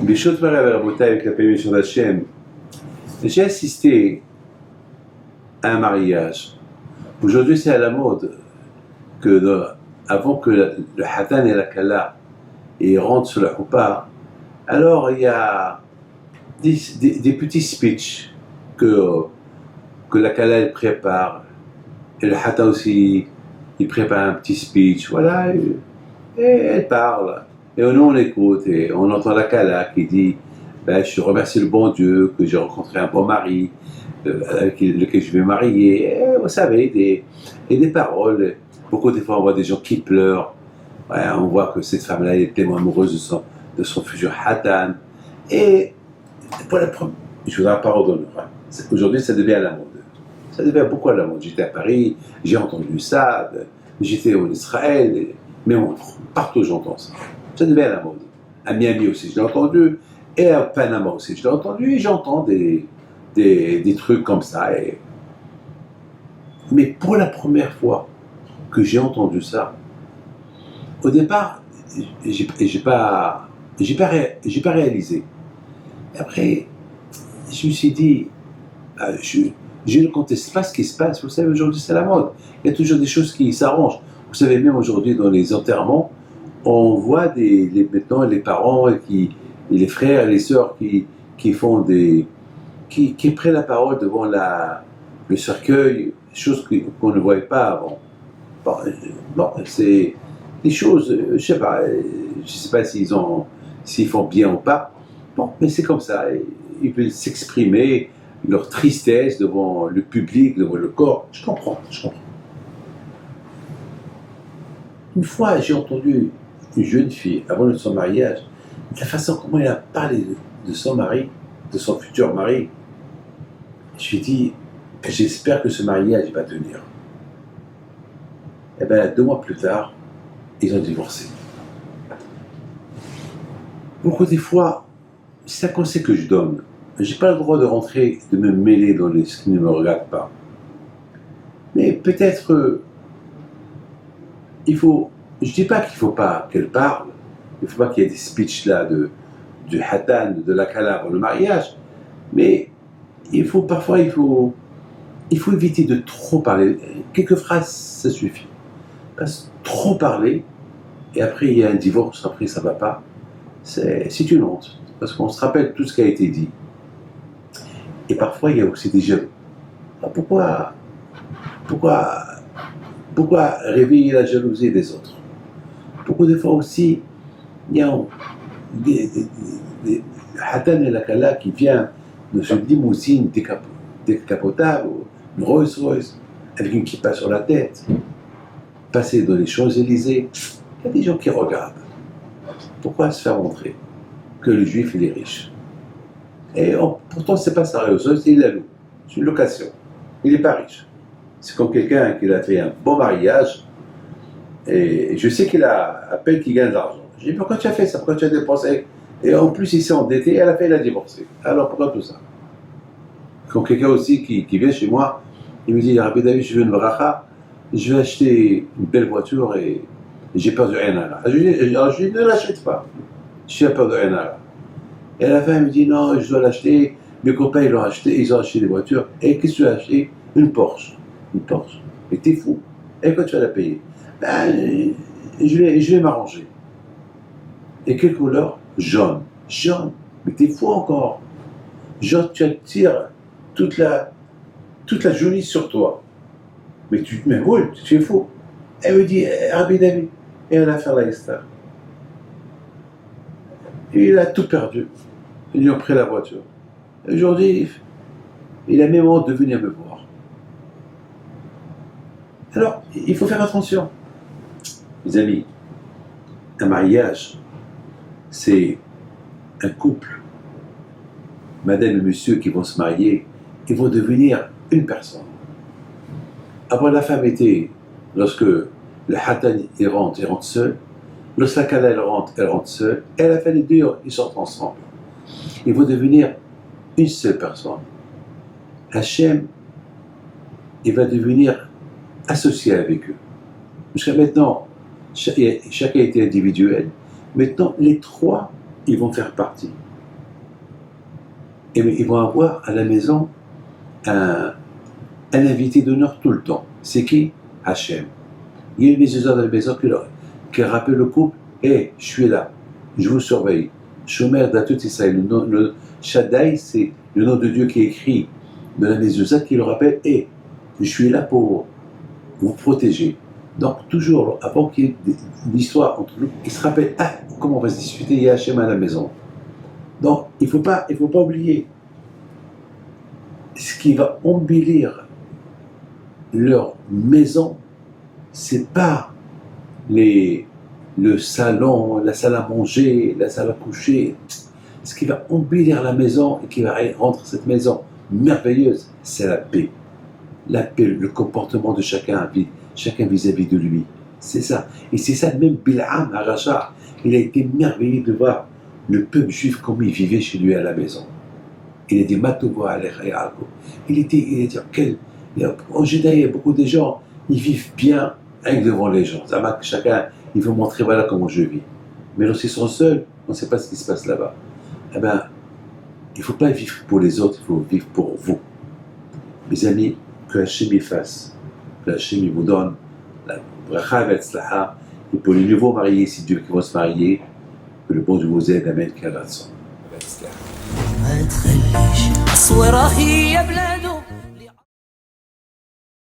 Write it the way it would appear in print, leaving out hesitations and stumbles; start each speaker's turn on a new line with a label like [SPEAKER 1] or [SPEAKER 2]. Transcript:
[SPEAKER 1] Bishot Marav Rabota avec la permission d'Hachem, j'ai assisté à un mariage. Aujourd'hui, c'est à la mode que avant que le Hatan et la Kala rentrent sur la Choupa, alors il y a des petits speeches que la Kala elle prépare. Et le Hatan aussi, il prépare un petit speech. Voilà, et elle parle. Et nous, on écoute et on entend la Kala qui dit je remercie le bon Dieu que j'ai rencontré un bon mari avec lequel je vais marier. Et, vous savez, des paroles. Beaucoup de fois, on voit des gens qui pleurent. Ouais, on voit que cette femme-là est tellement amoureuse de son futur Hatan. Et pour la première, je voudrais la parole d'honneur. Aujourd'hui, ça devient à la mode. Ça devient beaucoup à la mode. J'étais à Paris, j'ai entendu ça. J'étais en Israël, mais partout j'entends ça. Ça devient à la mode. À Miami aussi, je l'ai entendu. Et à Panama aussi, je l'ai entendu. Et j'entends des trucs comme ça. Mais pour la première fois que j'ai entendu ça, au départ, j'ai pas réalisé. Après, je me suis dit, je ne conteste pas ce qui se passe. Vous savez, aujourd'hui, c'est la mode. Il y a toujours des choses qui s'arrangent. Vous savez, même aujourd'hui, dans les enterrements, on voit maintenant les parents et les frères et les sœurs qui font qui prennent la parole devant le cercueil, chose qu'on ne voyait pas avant. Bon, c'est des choses, je sais pas s'ils font bien ou pas. Bon, mais c'est comme ça. Ils veulent s'exprimer leur tristesse devant le public, devant le corps. Je comprends. Une fois, j'ai entendu une jeune fille, avant de son mariage, la façon comment elle a parlé de son mari, de son futur mari. Je lui ai dit, j'espère que ce mariage va tenir. Et bien, 2 mois plus tard, ils ont divorcé. Beaucoup des fois, c'est un conseil que je donne. Je n'ai pas le droit de rentrer, de me mêler dans ce qui ne me regarde pas. Mais peut-être, je ne dis pas qu'il ne faut pas qu'elle parle, il ne faut pas qu'il y ait des speeches là du Hatan, de la Kala pour le mariage, mais parfois il faut éviter de trop parler. Quelques phrases, ça suffit. Parce que trop parler, et après il y a un divorce, après ça ne va pas, c'est une honte. Parce qu'on se rappelle tout ce qui a été dit. Et parfois, il y a aussi des jaloux. Pourquoi réveiller la jalousie des autres? Beaucoup de fois aussi, il y a des Hatan et la Kala qui vient de une limousine décapotable, une Rolls-Royce, avec une kippa sur la tête, passer dans les Champs-Élysées. Il y a des gens qui regardent. Pourquoi se faire montrer que le juif il est riche? Et pourtant c'est pas sérieux, il la loue, c'est une location, il n'est pas riche. C'est comme quelqu'un qui a fait un bon mariage et je sais qu'il a à peine qu'il gagne de l'argent. Je dis pourquoi tu as fait ça, pourquoi tu as dépensé? Et en plus il s'est endetté et à la fin il a divorcé. Alors pourquoi tout ça? Quand quelqu'un aussi qui vient chez moi, il me dit Rabbi David, je veux une bracha, je vais acheter une belle voiture et j'ai peur de rien là. Je lui dis ne l'achète pas, j'ai peur de rien là. Et à la fin, il me dit non, je dois l'acheter. Mes copains, ils ont acheté des voitures. Et qu'est-ce que tu as acheté? Une Porsche. Une Porsche. Mais t'es fou. Et quand tu vas la payer? Je vais m'arranger. Et quelle couleur? Jaune. Jaune. Mais t'es fou encore. Jaune, tu attires toute la jaunisse sur toi. Mais oui, tu es fou. Elle me dit, Rabbi David. Et elle a fait la histoire. Et il a tout perdu. Ils lui ont pris la voiture. Aujourd'hui, il a même honte de venir me voir. Alors, il faut faire attention. Mes amis, un mariage, c'est un couple. Madame et monsieur qui vont se marier, ils vont devenir une personne. Avant, la femme était, lorsque le Hatan il rentre seul. Lorsque la Kala elle rentre seule. Et à la fin, les deux, ils sortent ensemble. Ils vont devenir une seule personne. Hachem, il va devenir associé avec eux. Jusqu'à maintenant, chacun était individuel. Maintenant, les 3, ils vont faire partie. Et ils vont avoir à la maison un invité d'honneur tout le temps. C'est qui? Hachem. Il y a une mezuzah dans la maison qui rappelle le couple, hé, je suis là, je vous surveille. Shomer Datut Israël. Le Shaddai, c'est le nom de Dieu qui est écrit dans la mezuzah qui le rappelle, hé, je suis là pour vous protéger. Donc, toujours, avant qu'il y ait une histoire entre nous, il se rappelle, ah, comment on va se discuter, il y a Hachem à la maison. Donc, il ne faut pas oublier ce qui va embellir leur maison, c'est pas le salon, la salle à manger, la salle à coucher. Ce qui va embellir la maison et qui va rendre cette maison merveilleuse, c'est la paix. La paix, le comportement de chacun vis-à-vis de lui. C'est ça. Et c'est ça, même Bil'am, Aracha, il a été merveilleux de voir le peuple juif comme il vivait chez lui à la maison. Il a dit Matouva al-Khayako. Il a dit en Juda, il y a beaucoup de gens, ils vivent bien avec devant les gens. Chacun, il veut montrer voilà comment je vis. Mais lorsqu'ils sont seuls, on ne sait pas ce qui se passe là-bas. Eh bien, il ne faut pas vivre pour les autres, il faut vivre pour vous. Mes amis, que Hachem y fasse, que Hachem vous donne la bracha et la et pour les nouveaux mariés, si Dieu qui vont se marier, que le bon Dieu vous aide, amen, qu'Allah soit.